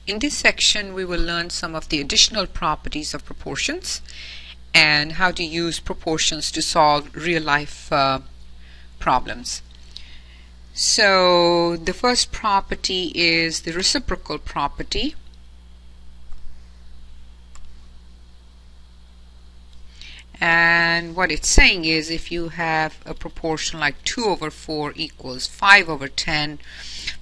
In this section, we will learn some of the additional properties of proportions and how to use proportions to solve real-life problems. So the first property is the reciprocal property. And what it's saying is if you have a proportion like 2/4 equals 5/10,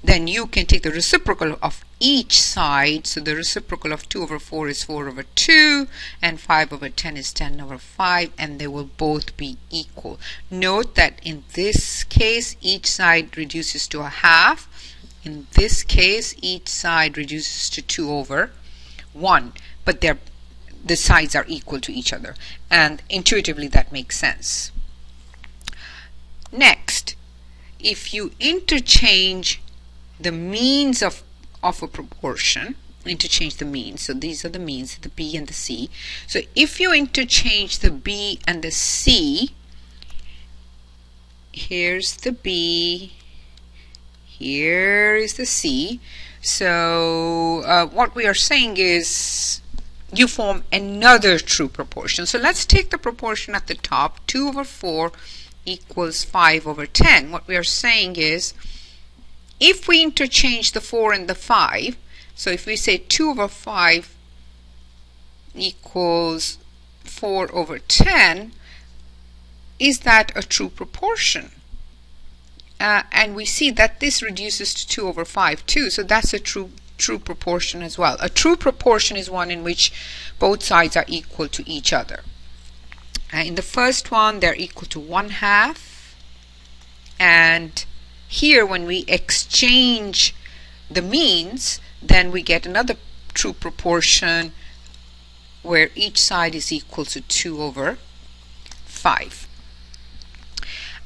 then you can take the reciprocal of each side. So the reciprocal of 2/4 is 4/2 and 5/10 is 10/5, and they will both be equal. Note that in this case each side reduces to a half. In this case each side reduces to 2/1, but the sides are equal to each other, and intuitively that makes sense. Next, if you interchange the means of a proportion, interchange the means, so these are the means, the B and the C. So if you interchange the B and the C, here's the B, here is the C. So what we are saying is you form another true proportion. So let's take the proportion at the top, 2/4 equals 5/10. What we are saying is if we interchange the 4 and the 5, so if we say 2/5 equals 4/10, is that a true proportion? And we see that this reduces to 2/5 too, so that's a true proportion as well. A true proportion is one in which both sides are equal to each other. In the first one they're equal to 1/2, and here when we exchange the means, then we get another true proportion where each side is equal to 2/5.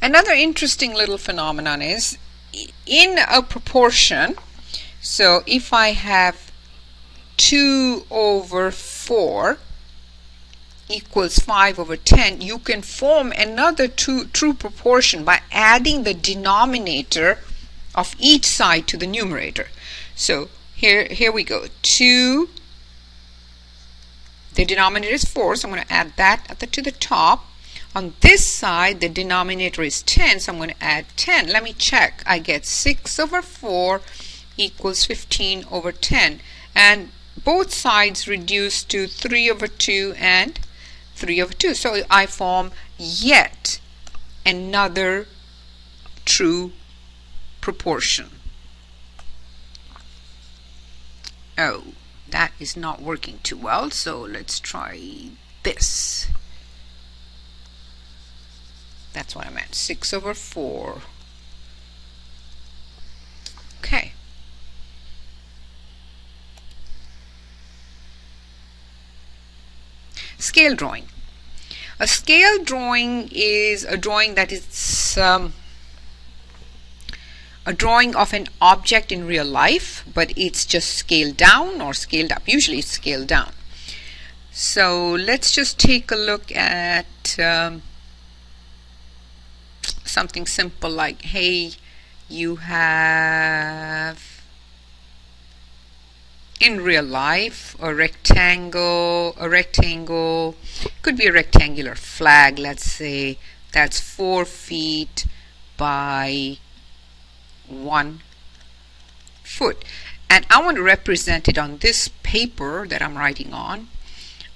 Another interesting little phenomenon is in a proportion, so if I have 2/4 equals 5/10, you can form another true proportion by adding the denominator of each side to the numerator. So here we go. 2, the denominator is 4, so I'm going to add that to the top. On this side the denominator is 10, so I'm going to add 10. Let me check. I get 6/4 equals 15/10, and both sides reduce to 3/2 and 3/2. So I form yet another true proportion. Oh, that is not working too well, so let's try this. That's what I meant, 6/4. Okay. Scale drawing. A scale drawing is a drawing that is a drawing of an object in real life, but it's just scaled down or scaled up. Usually it's scaled down. So let's just take a look at something simple like, hey, you have in real life a rectangle, could be a rectangular flag, let's say, that's 4 feet by 1 foot, and I want to represent it on this paper that I'm writing on.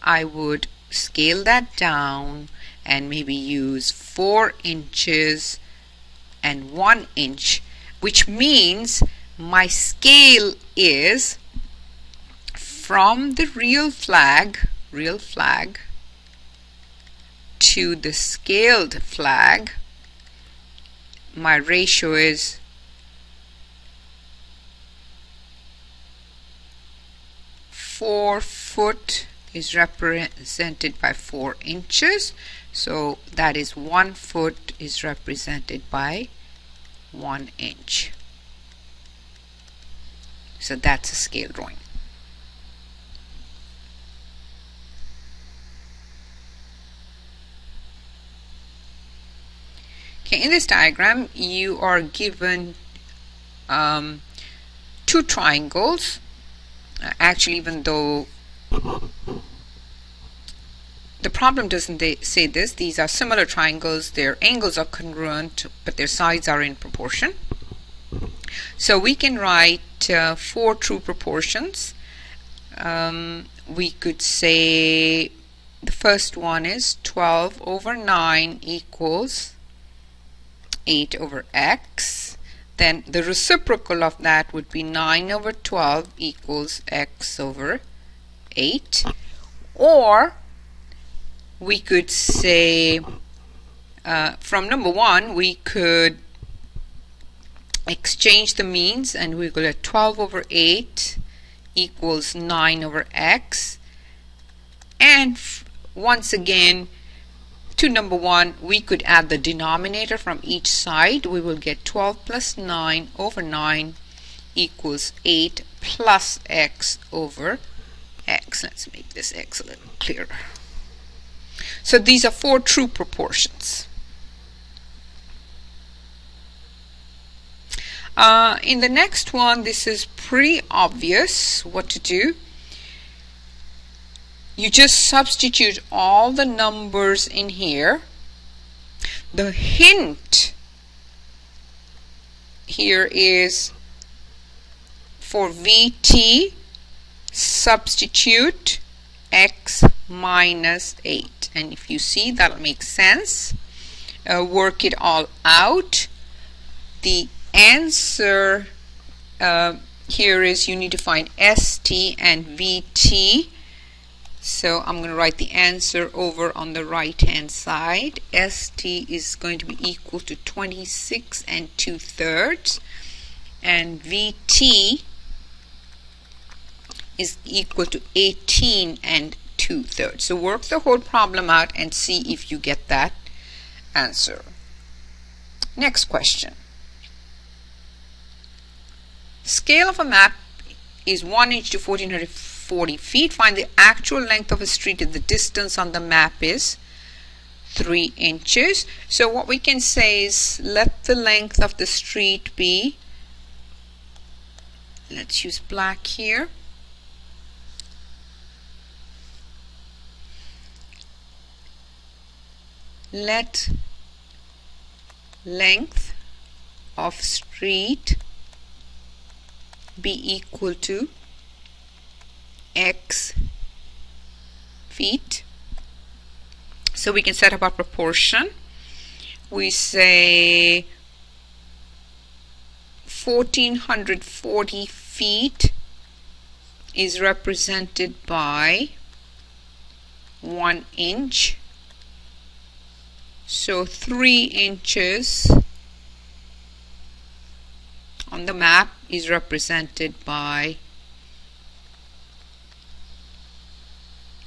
I would scale that down and maybe use 4 inches and 1 inch, which means my scale is from the real flag to the scaled flag. My ratio is 4 foot is represented by 4 inches, so that is 1 foot is represented by 1 inch. So that's a scale drawing. Okay, in this diagram you are given two triangles Actually, even though the problem doesn't say this, these are similar triangles, their angles are congruent, but their sides are in proportion. So we can write 4 true proportions. We could say the first one is 12 over 9 equals 8 over x. Then the reciprocal of that would be 9 over 12 equals x over 8. Or we could say from number 1 we could exchange the means, and we go at 12 over 8 equals 9 over x. And once again, to number 1 we could add the denominator from each side. We will get 12 plus 9 over 9 equals 8 plus x over x. Let's make this x a little clearer. So these are 4 true proportions. In the next one, this is pretty obvious what to do. You just substitute all the numbers in here. The hint here is for VT, substitute x minus 8. And if you see, that'll make sense. Work it all out. The answer here is you need to find ST and VT. So I'm going to write the answer over on the right hand side. ST is going to be equal to 26 and 2/3, and VT is equal to 18 and 2/3. So work the whole problem out and see if you get that answer. Next question. Scale of a map is 1 inch to 1440 feet. Find the actual length of a street if the distance on the map is 3 inches. So what we can say is let the length of the street be, let's use black here. Let length of street be equal to x feet. So we can set up our proportion. We say 1440 feet is represented by 1 inch. So 3 inches on the map is represented by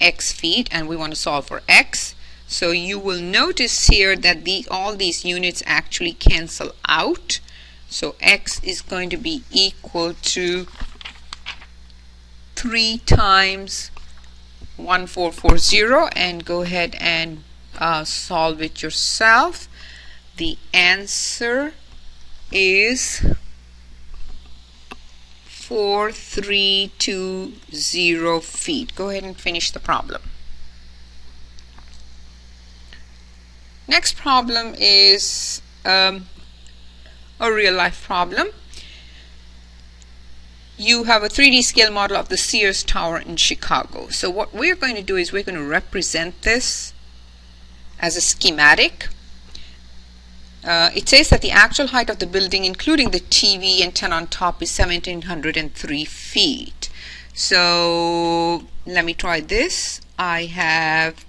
x feet, and we want to solve for x. So you will notice here that all these units actually cancel out. So x is going to be equal to 3 times 1440, and go ahead and solve it yourself. The answer is 4320 feet. Go ahead and finish the problem. Next problem is a real life problem. You have a 3D scale model of the Sears Tower in Chicago. So what we're going to do is we're going to represent this as a schematic. It says that the actual height of the building, including the TV antenna on top, is 1703 feet. So let me try this. I have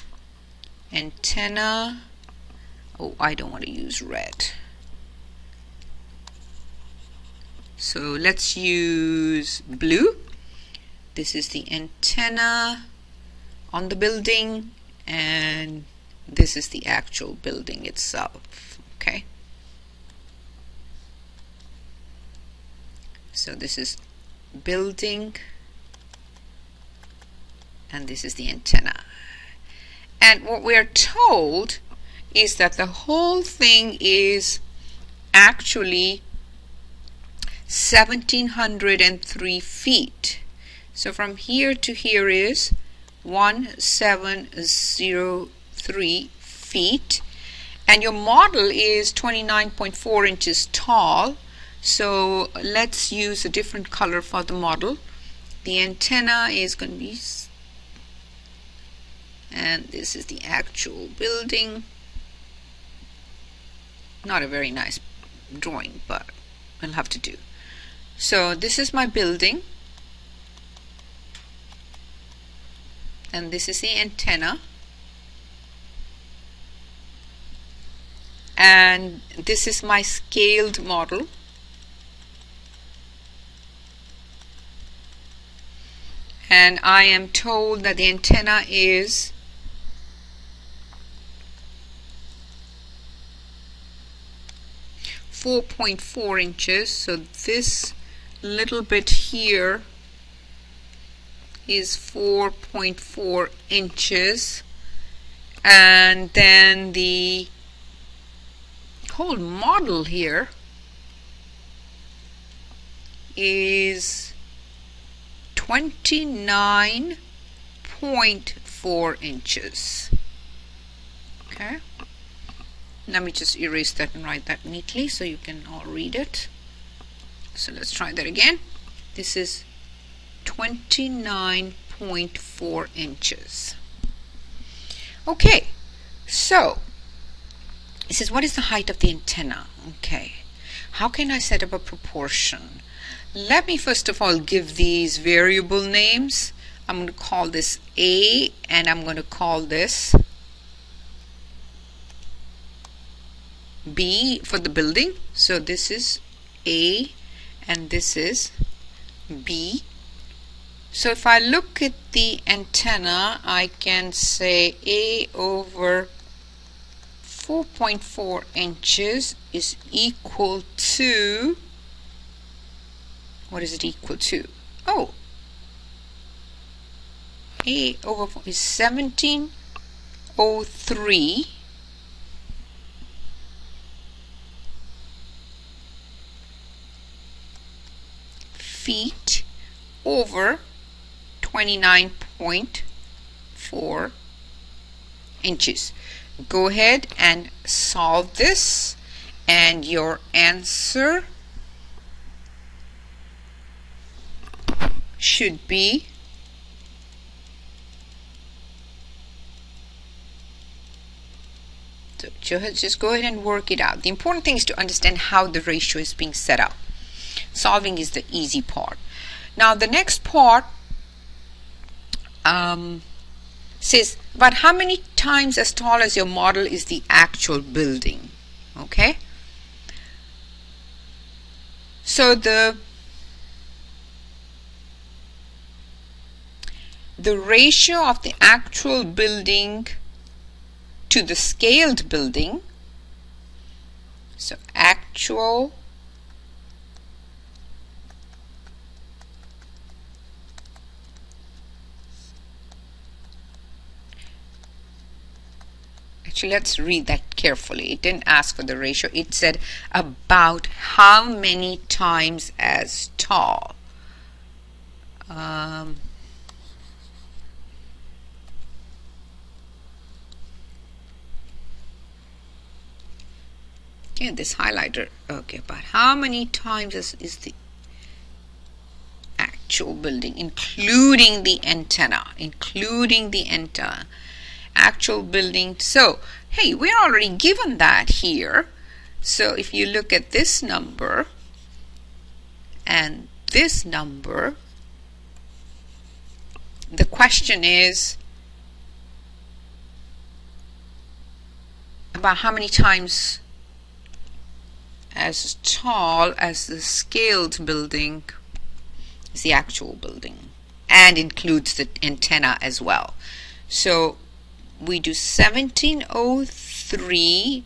antenna. Oh, I don't want to use red. So let's use blue. This is the antenna on the building, and this is the actual building itself. Okay. So this is building, and this is the antenna. And what we are told is that the whole thing is actually 1703 feet. So from here to here is 1703 feet, and your model is 29.4 inches tall. So let's use a different color for the model. The antenna is going to be, and this is the actual building. Not a very nice drawing, but we'll have to do. So this is my building, and this is the antenna, and this is my scaled model. And I am told that the antenna is 4.4 inches. So this little bit here is 4.4 inches, and then the whole model here is 29.4 inches. Okay, let me just erase that and write that neatly so you can all read it. So let's try that again. This is 29.4 inches. Okay, so it says, what is the height of the antenna? Okay, how can I set up a proportion? Let me first of all give these variable names. I'm going to call this A, and I'm going to call this B for the building. So this is A and this is B. So if I look at the antenna, I can say A over 4.4 inches is equal to, what is it equal to? Oh, A over 4 is 1703 feet over 29.4 inches. Go ahead and solve this, and your answer should be just go ahead and work it out. The important thing is to understand how the ratio is being set up. Solving is the easy part. Now the next part says about how many times as tall as your model is the actual building. Okay, so the ratio of the actual building to the scaled building, so actual actually, let's read that carefully. It didn't ask for the ratio. It said about how many times as tall. Yeah, this highlighter. Okay, but how many times is the actual building, including the antenna, actual building. So hey, we're already given that here. So if you look at this number and this number, the question is about how many times as tall as the scaled building is the actual building, and includes the antenna as well. So we do 1703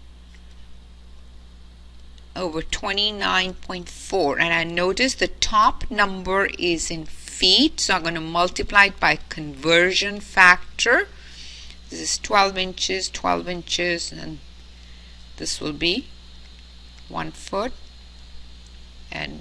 over 29.4, and I notice the top number is in feet, so I'm going to multiply it by conversion factor. This is 12 inches, and this will be 1 foot, and